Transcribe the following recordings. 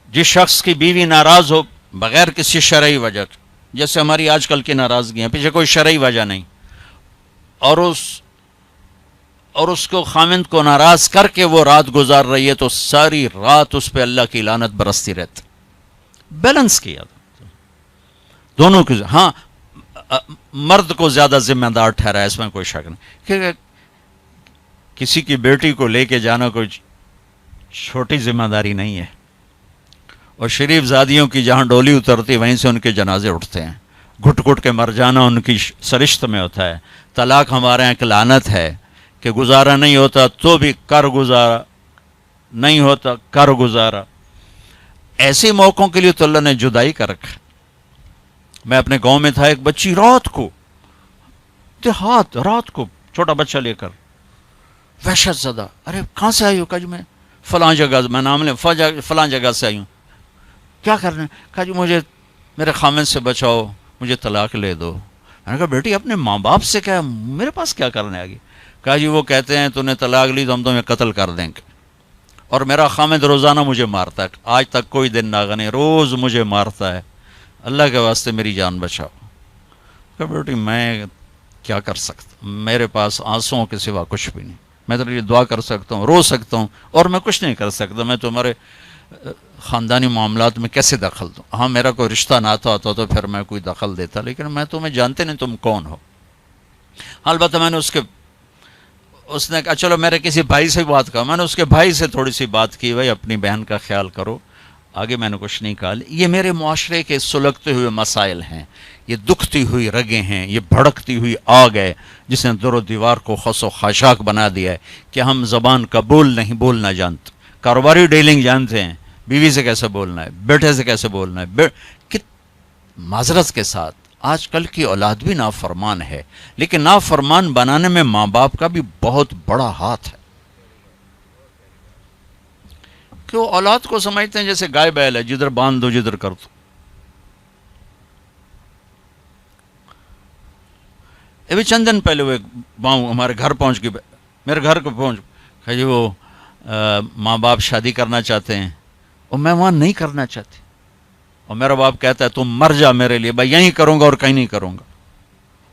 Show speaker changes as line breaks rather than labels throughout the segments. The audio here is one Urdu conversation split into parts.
جس شخص کی بیوی ناراض ہو بغیر کسی شرعی وجہ کے، جیسے ہماری آج کل کی ناراضگی ہیں، پیچھے کوئی شرعی وجہ نہیں، اور اس کو خامند کو ناراض کر کے وہ رات گزار رہی ہے، تو ساری رات اس پہ اللہ کی لعنت برستی رہتی. بیلنس کیا دونوں کی. ہاں مرد کو زیادہ ذمہ دار ٹھہرا ہے، اس میں کوئی شک نہیں، کہ کسی کی بیٹی کو لے کے جانا کوئی چھوٹی ذمہ داری نہیں ہے. اور شریف زادیوں کی جہاں ڈولی اترتی وہیں سے ان کے جنازے اٹھتے ہیں. گھٹ گھٹ کے مر جانا ان کی سرشت میں ہوتا ہے. طلاق ہمارے یہاں ایک لعنت ہے کہ گزارا نہیں ہوتا تو بھی کر گزارا، نہیں ہوتا کر گزارا. ایسے موقعوں کے لیے تو اللہ نے جدائی کر رکھا. میں اپنے گاؤں میں تھا، ایک بچی رات کو دیہات، رات کو چھوٹا بچہ لے کر وحشت زدہ. ارے کہاں سے آئی ہو؟ کہا جی میں فلاں جگہ، میں نام لیں، فلاں جگہ سے آئی ہوں. کیا کرنا ہے؟ کہا جی مجھے میرے خامند سے بچاؤ، مجھے طلاق لے دو. میں نے کہا بیٹی اپنے ماں باپ سے کیا، میرے پاس کیا کرنے آگی؟ کہا جی وہ کہتے ہیں تو نے طلاق لی تو ہم تمہیں قتل کر دیں گے، اور میرا خامند روزانہ مجھے مارتا ہے، آج تک کوئی دن ناغا نہیں، روز مجھے مارتا ہے، اللہ کے واسطے میری جان بچاؤ. کہا بیٹی میں کیا کر سکتا، میرے پاس آنسوؤں کے سوا کچھ بھی نہیں. میں تیرے لیے دعا کر سکتا ہوں، رو سکتا ہوں، اور میں کچھ نہیں کر سکتا. میں تمہارے خاندانی معاملات میں کیسے دخل دوں؟ ہاں میرا کوئی رشتہ ناتا ہوتا تو پھر میں کوئی دخل دیتا، لیکن میں تمہیں جانتے نہیں تم کون ہو. البتہ میں نے اس نے کہا چلو میرے کسی بھائی سے بات کہا. میں نے اس کے بھائی سے تھوڑی سی بات کی، بھائی اپنی بہن کا خیال کرو. آگے میں نے کچھ نہیں کہا. یہ میرے معاشرے کے سلگتے ہوئے مسائل ہیں، یہ دکھتی ہوئی رگیں ہیں، یہ بھڑکتی ہوئی آگ ہے جس نے در و دیوار کو خس و خاشاک بنا دیا ہے کہ ہم زبان کا بولنا جانتے، کاروباری ڈیلنگ جانتے ہیں، بیوی سے کیسے بولنا ہے، بیٹے سے کیسے بولنا ہے. معذرت کے ساتھ آج کل کی اولاد بھی نافرمان ہے، لیکن نافرمان بنانے میں ماں باپ کا بھی بہت بڑا ہاتھ ہے، کہ وہ اولاد کو سمجھتے ہیں جیسے گائے بیل ہے، جدھر باندھ دو جدھر کر دو. ابھی چند دن پہلے وہ باؤں ہمارے گھر پہنچ گئی، میرے گھر کو پہنچ کہ جی وہ ماں باپ شادی کرنا چاہتے ہیں اور میں وہاں نہیں کرنا چاہتی، اور میرا باپ کہتا ہے تم مر جا میرے لیے، بھائی یہیں کروں گا اور کہیں نہیں کروں گا.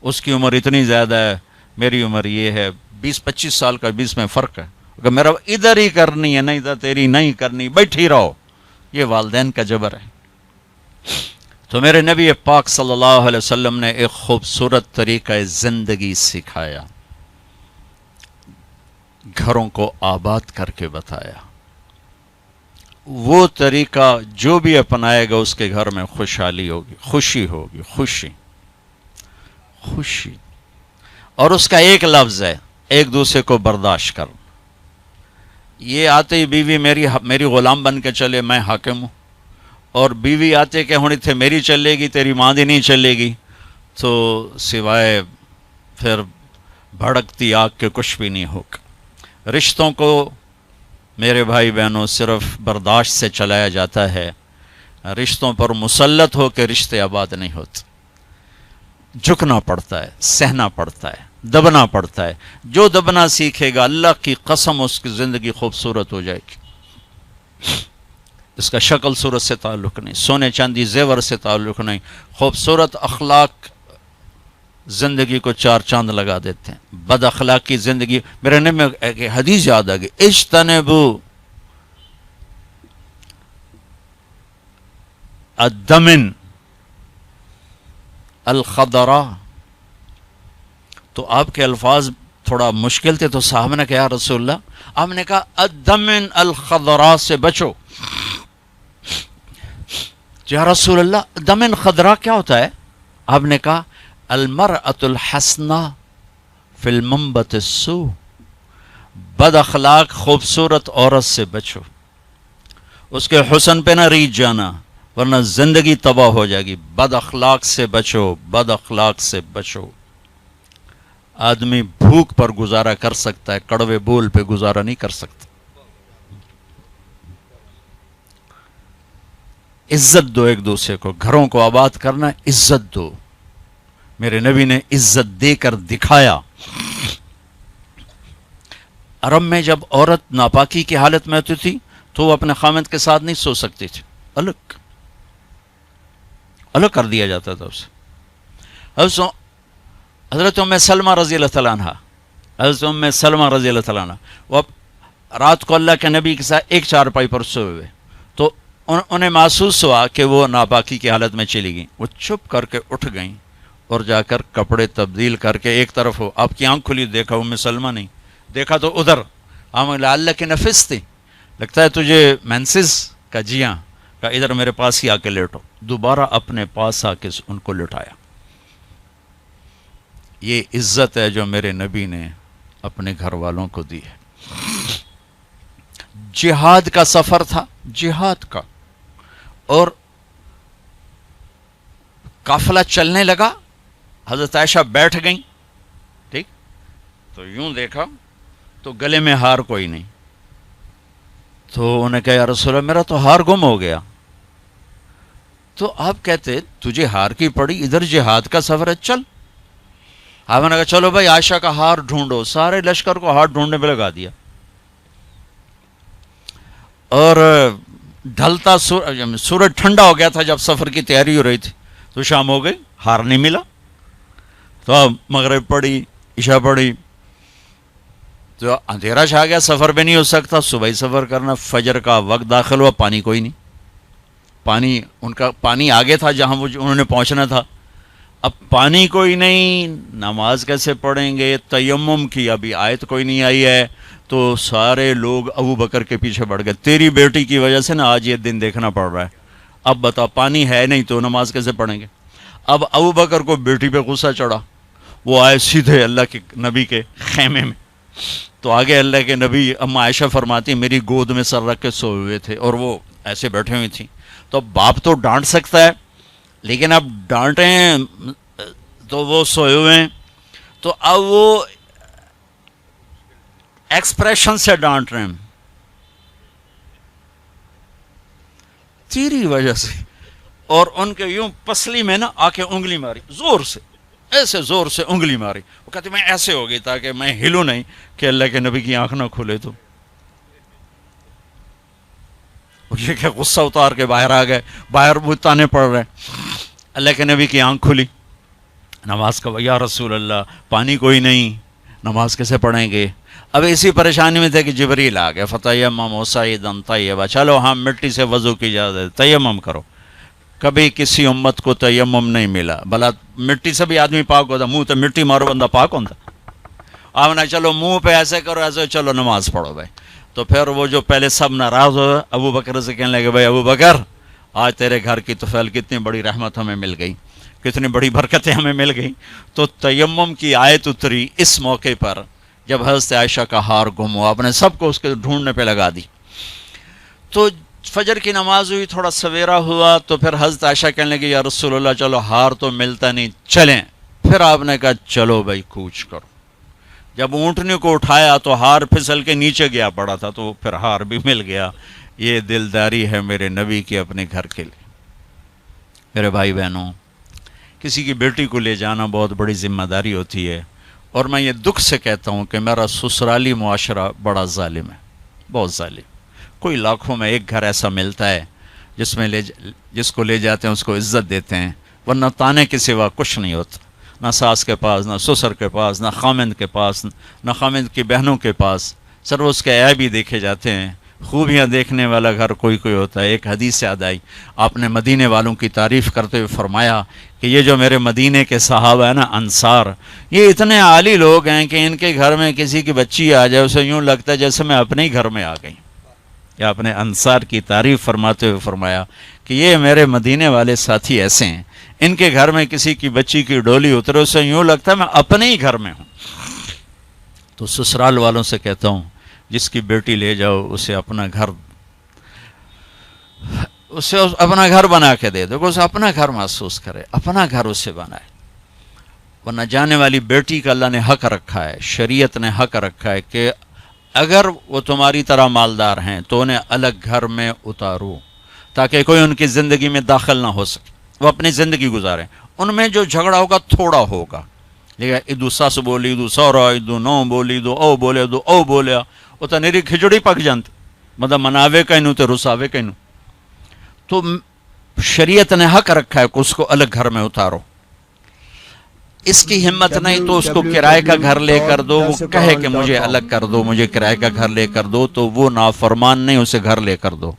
اس کی عمر اتنی زیادہ ہے، میری عمر یہ ہے، 20-25 سال کا 20 میں فرق ہے. کہ میرا ادھر ہی کرنی ہے، نہیں تو تیری نہیں کرنی، بیٹھی رہو. یہ والدین کا جبر ہے. تو میرے نبی پاک صلی اللہ علیہ وسلم نے ایک خوبصورت طریقہ زندگی سکھایا، گھروں کو آباد کر کے بتایا. وہ طریقہ جو بھی اپنائے گا اس کے گھر میں خوشحالی ہوگی، خوشی ہوگی، خوشی. اور اس کا ایک لفظ ہے، ایک دوسرے کو برداشت کر. یہ آتے ہی بیوی میری غلام بن کے چلے، میں حاکم ہوں، اور بیوی آتے کہ ہونی تھے میری چلے گی، تیری ماں دی نہیں چلے گی، تو سوائے پھر بھڑکتی آگ کے کچھ بھی نہیں ہوگا. رشتوں کو میرے بھائی بہنوں صرف برداشت سے چلایا جاتا ہے. رشتوں پر مسلط ہو کے رشتے آباد نہیں ہوتے. جھکنا پڑتا ہے، سہنا پڑتا ہے، دبنا پڑتا ہے. جو دبنا سیکھے گا اللہ کی قسم اس کی زندگی خوبصورت ہو جائے گی. اس کا شکل صورت سے تعلق نہیں، سونے چاندی زیور سے تعلق نہیں. خوبصورت اخلاق زندگی کو 4 چاند لگا دیتے ہیں. بد اخلاقی زندگی، میرے نبی میں ایک حدیث یاد آ گئی، اجتنبوا الدمن الخضراء. تو آپ کے الفاظ تھوڑا مشکل تھے، تو صاحب نے کہا رسول اللہ، آپ نے کہا الدمن الخضراء سے بچو. یا رسول اللہ دمن خضراء کیا ہوتا ہے؟ آپ نے کہا المرأة الحسناء فی المنبت السوء. بد اخلاق خوبصورت عورت سے بچو، اس کے حسن پہ نہ ریچھ جانا ورنہ زندگی تباہ ہو جائے گی. بد اخلاق سے بچو، بد اخلاق سے بچو. آدمی بھوک پر گزارا کر سکتا ہے، کڑوے بول پہ گزارا نہیں کر سکتا. عزت دو ایک دوسرے کو، گھروں کو آباد کرنا، عزت دو. میرے نبی نے عزت دے کر دکھایا. عرب میں جب عورت ناپاکی کی حالت میں ہوتی تھی تو وہ اپنے خامند کے ساتھ نہیں سو سکتی تھی. الگ کر دیا جاتا تھا اسے. حضرت ام سلمہ رضی اللہ تعالیٰ عنہ، حضرت ام سلمہ رضی اللہ تعالیٰ عنہ، وہ رات کو اللہ کے نبی کے ساتھ ایک چارپائی پر سوئے ہوئے، تو انہیں محسوس ہوا کہ وہ ناپاکی کی حالت میں چلی گئیں. وہ چھپ کر کے اٹھ گئیں اور جا کر کپڑے تبدیل کر کے ایک طرف ہو، آپ کی آنکھ کھلی، دیکھا ام سلمہ نہیں، دیکھا تو ادھر اللہ کی نفس تھی، لگتا ہے تجھے مینسز کا، جی ہاں، کہ ادھر میرے پاس ہی آ کے لیٹو. دوبارہ اپنے پاس آ کے ان کو لٹایا. یہ عزت ہے جو میرے نبی نے اپنے گھر والوں کو دی ہے. جہاد کا سفر تھا، جہاد کا، اور قافلہ چلنے لگا. حضرت عائشہ بیٹھ گئیں، ٹھیک، تو یوں دیکھا تو گلے میں ہار کوئی نہیں. تو انہیں کہا یا رسول اللہ میرا تو ہار گم ہو گیا. تو آپ کہتے تجھے ہار کی پڑی، ادھر جہاد کا سفر ہے، چل. آپ نے کہا چلو بھائی عائشہ کا ہار ڈھونڈو. سارے لشکر کو ہار ڈھونڈنے پہ لگا دیا. اور ڈھلتا سورج ٹھنڈا ہو گیا تھا جب سفر کی تیاری ہو رہی تھی، تو شام ہو گئی، ہار نہیں ملا. تو اب مغرب پڑی، عشاء پڑی، تو اندھیرا چھا گیا، سفر بھی نہیں ہو سکتا. صبح ہی سفر کرنا، فجر کا وقت داخل ہوا، پانی کوئی نہیں. پانی ان کا پانی آگے تھا جہاں وہ انہوں نے پہنچنا تھا. اب پانی کوئی نہیں، نماز کیسے پڑھیں گے؟ تیمم کی ابھی آیت کوئی نہیں آئی ہے. تو سارے لوگ ابو بکر کے پیچھے بڑھ گئے، تیری بیٹی کی وجہ سے نا آج یہ دن دیکھنا پڑ رہا ہے. اب بتا، پانی ہے نہیں تو نماز کیسے پڑھیں گے؟ اب ابو بکر کو بیٹی پہ غصہ چڑھا. وہ آئے سیدھے اللہ کے نبی کے خیمے میں. تو آگے اللہ کے نبی، اما عائشہ فرماتی میری گود میں سر رکھ کے سوئے ہوئے تھے اور وہ ایسے بیٹھے ہوئی تھیں. تو باپ تو ڈانٹ سکتا ہے، لیکن اب ڈانٹیں تو وہ سوئے ہوئے ہیں، تو اب وہ ایکسپریشن سے ڈانٹ رہے ہیں تیری وجہ سے. اور ان کے یوں پسلی میں نا آ کے انگلی ماری، زور سے، ایسے زور سے انگلی ماری. وہ کہتے میں ایسے ہو گئی تاکہ میں ہلوں نہیں کہ اللہ کے نبی کی آنکھ نہ کھلے. تو یہ کہ غصہ اتار کے باہر آ گئے، باہر وہ تانے پڑ رہے. اللہ کے نبی کی آنکھ کھلی، نماز کا، یا رسول اللہ پانی کوئی نہیں، نماز کیسے پڑھیں گے؟ اب اسی پریشانی میں تھے کہ جبریل آ گئے. فتیمموا صعیدا طیبا، چلو ہاں مٹی سے وضو کی اجازت، تیمم کرو. کبھی کسی امت کو تیمم نہیں ملا، بھلا مٹی سے بھی آدمی پاک ہوتا، منہ تو مٹی مارو بندہ پاک ہوتا. آپ نے چلو منہ پہ ایسے کرو، ایسے چلو نماز پڑھو بھائی. تو پھر وہ جو پہلے سب ناراض ہو، ابو بکر سے کہنے لگے بھائی ابو بکر، آج تیرے گھر کی طفیل کتنی بڑی رحمت ہمیں مل گئی، کتنی بڑی برکتیں ہمیں مل گئی. تو تیمم کی آیت اتری اس موقع پر جب حضرت عائشہ کا ہار گم ہوا. آپ نے سب کو اس کے ڈھونڈنے پہ لگا دی. تو فجر کی نماز ہوئی، تھوڑا سویرا ہوا، تو پھر حضرت عائشہ کہنے لگی یا رسول اللہ چلو ہار تو ملتا نہیں، چلیں. پھر آپ نے کہا چلو بھائی کوچ کرو. جب اونٹنے کو اٹھایا تو ہار پھسل کے نیچے گیا پڑا تھا، تو پھر ہار بھی مل گیا. یہ دلداری ہے میرے نبی کی اپنے گھر کے لیے. میرے بھائی بہنوں، کسی کی بیٹی کو لے جانا بہت بڑی ذمہ داری ہوتی ہے. اور میں یہ دکھ سے کہتا ہوں کہ میرا سسرالی معاشرہ بڑا ظالم ہے، بہت ظالم. کوئی لاکھوں میں ایک گھر ایسا ملتا ہے جس کو لے جاتے ہیں اس کو عزت دیتے ہیں، ورنہ تانے کے سوا کچھ نہیں ہوتا. نہ ساس کے پاس، نہ سسر کے پاس، نہ خامند کے پاس، نہ خامند کی بہنوں کے پاس. سر اس کے عیب بھی دیکھے جاتے ہیں. خوبیاں دیکھنے والا گھر کوئی کوئی ہوتا ہے. ایک حدیث یاد آئی، آپ نے مدینے والوں کی تعریف کرتے ہوئے فرمایا کہ یہ جو میرے مدینے کے صحابہ ہیں نا، انصار، یہ اتنے عالی لوگ ہیں کہ ان کے گھر میں کسی کی بچی آ جائے اسے یوں لگتا ہے جیسے میں اپنے ہی گھر میں آ گئی. یا اپنے انصار کی تعریف فرماتے ہوئے فرمایا کہ یہ میرے مدینے والے ساتھی ایسے ہیں، ان کے گھر میں کسی کی بچی کی ڈولی اترے اسے یوں لگتا ہے میں اپنے ہی گھر میں ہوں. تو سسرال والوں سے کہتا ہوں، جس کی بیٹی لے جاؤ اسے اپنا گھر بنا کے دے دو، اسے اپنا گھر محسوس کرے، اپنا گھر اسے بنائے. ورنہ جانے والی بیٹی کا اللہ نے حق رکھا ہے، شریعت نے حق رکھا ہے کہ اگر وہ تمہاری طرح مالدار ہیں تو انہیں الگ گھر میں اتارو تاکہ کوئی ان کی زندگی میں داخل نہ ہو سکے، وہ اپنی زندگی گزاریں. ان میں جو جھگڑا ہوگا تھوڑا ہوگا، لیکن ادو سس بولی، ادو سورا، ادو نو بولی، ادو او بولے، ادو او بولیا، وہ تو نیری کھچڑی پک جانتی، مطلب مناوے کہنو تو رساوے کہنو. تو شریعت نے حق رکھا ہے کہ اس کو الگ گھر میں اتارو. اس کی ہمت نہیں تو اس کو کرائے کا گھر لے کر دو. وہ کہے کہ مجھے الگ کر دو, مجھے کرائے کا گھر لے کر دو, تو وہ نافرمان نہیں, اسے گھر لے کر دو.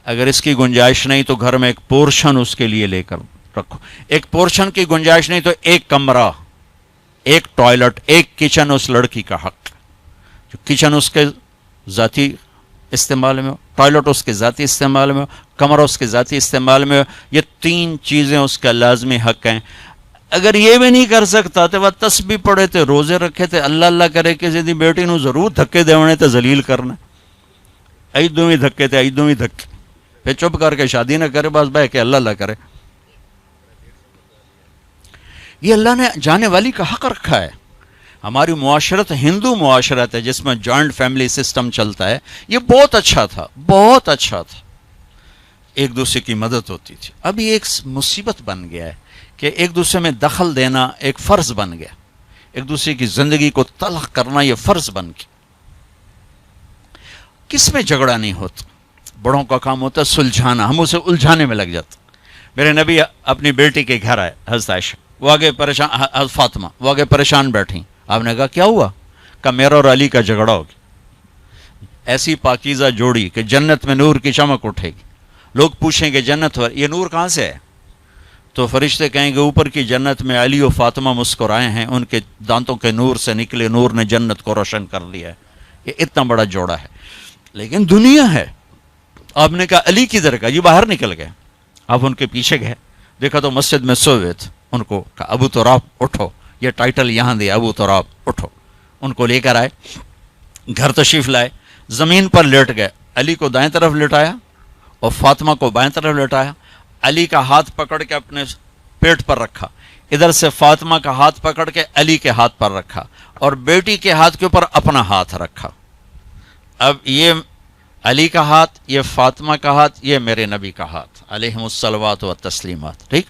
اگر اس کی گنجائش نہیں تو گھر میں ایک پورشن اس کے لیے لے کر رکھو. ایک پورشن کی گنجائش نہیں تو ایک کمرہ, ایک ٹوائلٹ, ایک کچن اس لڑکی کا حق. جو کچن اس کے ذاتی استعمال میں ہو, ٹوائلٹ اس کے ذاتی استعمال میں ہو, کمرہ اس کے ذاتی استعمال میں ہو, یہ 3 چیزیں اس کا لازمی حق ہیں. اگر یہ بھی نہیں کر سکتا تو وہ تسبیح پڑھے تھے, روزے رکھے تھے, اللہ کرے کسی دی بیٹی نو ضرور دھکے دیونے تے ذلیل کرنا, ایدوں ہی دھکے تے ایدوں ہی دھکے, پھر چپ کر کے شادی نہ کرے, بس بہ کے اللہ کرے. یہ اللہ نے جانے والی کا حق رکھا ہے. ہماری معاشرت ہندو معاشرت ہے جس میں جوائنٹ فیملی سسٹم چلتا ہے, یہ بہت اچھا تھا, بہت اچھا تھا, ایک دوسرے کی مدد ہوتی تھی. اب یہ ایک مصیبت بن گیا ہے کہ ایک دوسرے میں دخل دینا ایک فرض بن گیا, ایک دوسرے کی زندگی کو تلخ کرنا یہ فرض بن گیا. کس میں جھگڑا نہیں ہوتا, بڑوں کا کام ہوتا ہے سلجھانا, ہم اسے الجھانے میں لگ جاتے. میرے نبی اپنی بیٹی کے گھر آئے, حضرت عائشہ, وہ آگے پریشان, حضرت فاطمہ وہ آگے پریشان بیٹھیں. آپ نے کہا کیا ہوا؟ کہا میرا اور علی کا جھگڑا ہو گیا. ایسی پاکیزہ جوڑی کہ جنت میں نور کی چمک اٹھے گی. لوگ پوچھیں گے جنت یہ نور کہاں سے ہے؟ تو فرشتے کہیں گے اوپر کی جنت میں علی و فاطمہ مسکرائے ہیں, ان کے دانتوں کے نور سے نکلے نور نے جنت کو روشن کر لیا ہے. یہ اتنا بڑا جوڑا ہے, لیکن دنیا ہے. آپ نے کہا علی کدھر کا؟ یہ باہر نکل گئے. آپ ان کے پیچھے گئے, دیکھا تو مسجد میں سوئے تھے. ان کو کہا ابو تراب اٹھو, یہ ٹائٹل یہاں دیا, ابو تراب اٹھو. ان کو لے کر آئے, گھر تشریف لائے, زمین پر لیٹ گئے. علی کو دائیں طرف لٹایا اور فاطمہ کو بائیں طرف لٹایا. علی کا ہاتھ پکڑ کے اپنے پیٹ پر رکھا, ادھر سے فاطمہ کا ہاتھ پکڑ کے علی کے ہاتھ پر رکھا, اور بیٹی کے ہاتھ کے اوپر اپنا ہاتھ رکھا. اب یہ علی کا ہاتھ, یہ فاطمہ کا ہاتھ, یہ میرے نبی کا ہاتھ علیہم الصلوات و تسلیمات, ٹھیک.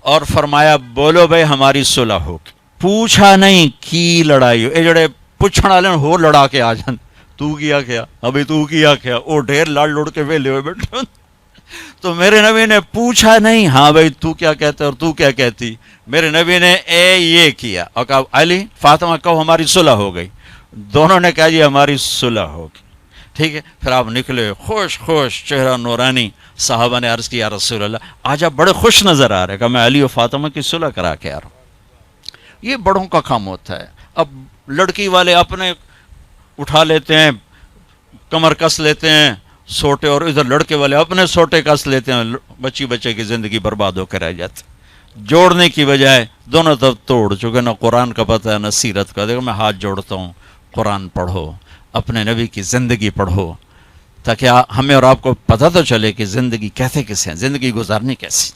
اور فرمایا بولو بھائی ہماری صلح ہو. پوچھا نہیں کی لڑائی ہو, اے جڑے پوچھنے والے ہو لڑا کے آ جان, تو کیا کیا ابھی, تو کیا کیا, او ڈھیر لڑ لڑ کے ویلے ہوئے بیٹھے. تو میرے نبی نے پوچھا نہیں ہاں بھائی تو کیا کہتے اور تو کیا کہتی. میرے نبی نے یہ کیا اور کہا علی فاطمہ کہو ہماری صلح ہو گئی. دونوں نے کہا جی ہماری صلح ہوگی, ٹھیک ہے. پھر آپ نکلے خوش خوش, چہرہ نورانی. صحابہ نے عرض کیا رسول اللہ آج آپ بڑے خوش نظر آ رہے. کہا میں علی و فاطمہ کی صلح کرا کے آ رہا ہوں. یہ بڑوں کا کام ہوتا ہے. اب لڑکی والے اپنے اٹھا لیتے ہیں, کمر کس لیتے ہیں سوٹے, اور ادھر لڑکے والے اپنے سوٹے کس لیتے ہیں, بچے کی زندگی برباد ہو کے رہ جاتے. جوڑنے کی بجائے دونوں طرف توڑ چکے, نہ قرآن کا پتہ ہے نہ سیرت کا. دیکھو میں ہاتھ جوڑتا ہوں, قرآن پڑھو, اپنے نبی کی زندگی پڑھو, تاکہ ہمیں اور آپ کو پتہ تو چلے کہ زندگی کیسے کیسے ہیں, زندگی گزارنی کیسی.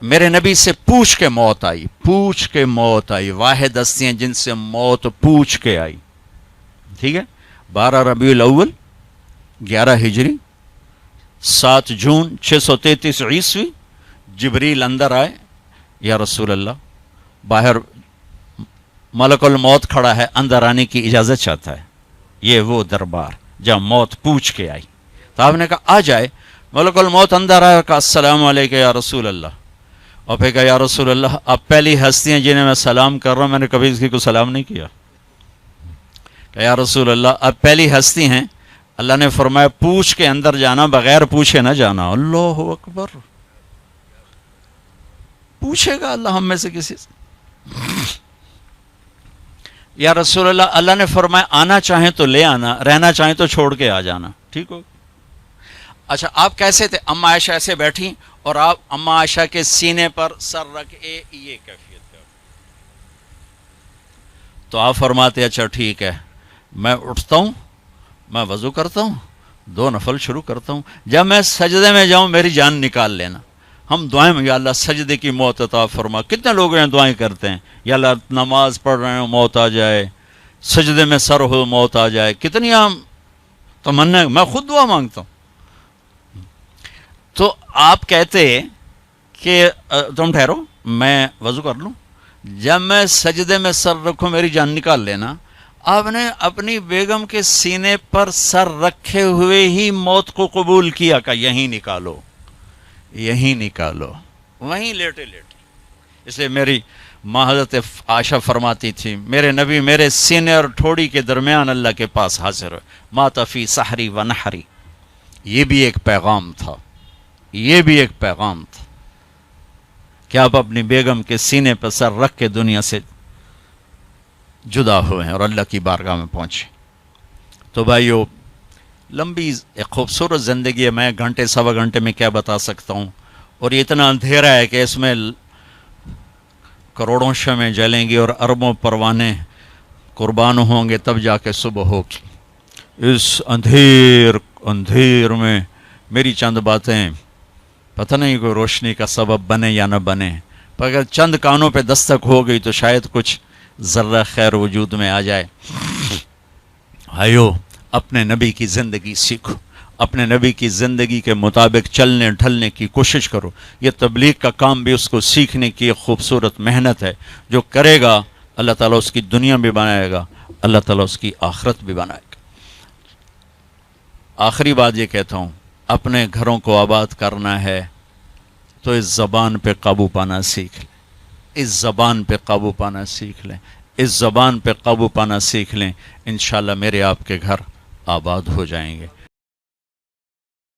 میرے نبی سے پوچھ کے موت آئی, پوچھ کے موت آئی. واحد ہستیاں جن سے موت پوچھ کے آئی, ٹھیک ہے. 12 ربیع الاول 11 ہجری 7 جون 633 عیسوی جبریل اندر آئے. یا رسول اللہ باہر ملک الموت کھڑا ہے, اندر آنے کی اجازت چاہتا ہے. یہ وہ دربار جہاں موت پوچھ کے آئی. تو آپ نے کہا آ جائے. ملک الموت اندر آیا, کہا السلام علیکم یا رسول اللہ. اور پھر کہا یا رسول اللہ آپ پہلی ہستی ہیں جنہیں میں سلام کر رہا ہوں, میں نے کبھی کسی کو سلام نہیں کیا. کہ یا رسول اللہ آپ پہلی ہستی ہیں, اللہ نے فرمایا پوچھ کے اندر جانا, بغیر پوچھے نہ جانا. اللہ اکبر, پوچھے گا اللہ ہم میں سے کسی سے. یا رسول اللہ اللہ نے فرمایا آنا چاہیں تو لے آنا, رہنا چاہیں تو چھوڑ کے آ جانا. ٹھیک ہو. اچھا آپ کیسے تھے؟ اما عائشہ ایسے بیٹھی اور آپ اما عائشہ کے سینے پر سر رکھ یہ کیفیت کا. تو آپ فرماتے اچھا ٹھیک ہے, میں اٹھتا ہوں, میں وضو کرتا ہوں, 2 نفل شروع کرتا ہوں, جب میں سجدے میں جاؤں میری جان نکال لینا. ہم دعائیں میں یا اللہ سجدے کی موت عطا فرما. کتنے لوگ ہیں دعائیں کرتے ہیں یا اللہ نماز پڑھ رہے ہوں موت آ جائے, سجدے میں سر ہو موت آ جائے. کتنی عام تمنا, میں خود دعا مانگتا ہوں. تو آپ کہتے کہ تم ٹھہرو میں وضو کر لوں, جب میں سجدے میں سر رکھوں میری جان نکال لینا. آپ نے اپنی بیگم کے سینے پر سر رکھے ہوئے ہی موت کو قبول کیا کہ یہیں نکالو، یہیں نکالو، وہیں لیٹے لیٹے۔ اس لیے میری ماں حضرت عائشہ فرماتی تھی میرے نبی میرے سینے اور ٹھوڑی کے درمیان اللہ کے پاس حاضر ہوئے، مات فی سحری و نحری۔ یہ بھی ایک پیغام تھا، یہ بھی ایک پیغام تھا کہ آپ اپنی بیگم کے سینے پر سر رکھ کے دنیا سے جدا ہوئے ہیں اور اللہ کی بارگاہ میں پہنچے۔ تو بھائیو، لمبی ایک خوبصورت زندگی ہے، میں گھنٹے سوا گھنٹے میں کیا بتا سکتا ہوں، اور یہ اتنا اندھیرا ہے کہ اس میں کروڑوں شمعیں جلیں گی اور اربوں پروانے قربان ہوں گے، تب جا کے صبح ہوگی۔ اس اندھیر میں میری چند باتیں پتہ نہیں کوئی روشنی کا سبب بنے یا نہ بنے، پر اگر چند کانوں پہ دستک ہو گئی تو شاید کچھ ذرہ خیر وجود میں آ جائے۔ بھائیو، اپنے نبی کی زندگی سیکھو، اپنے نبی کی زندگی کے مطابق چلنے ڈھلنے کی کوشش کرو۔ یہ تبلیغ کا کام بھی اس کو سیکھنے کی ایک خوبصورت محنت ہے، جو کرے گا اللہ تعالیٰ اس کی دنیا بھی بنائے گا، اللہ تعالیٰ اس کی آخرت بھی بنائے گا۔ آخری بات یہ کہتا ہوں، اپنے گھروں کو آباد کرنا ہے تو اس زبان پہ قابو پانا سیکھ لیں، اس زبان پہ قابو پانا سیکھ لیں، اس زبان پہ قابو پانا سیکھ لیں، انشاءاللہ میرے آپ کے گھر آباد ہو جائیں گے۔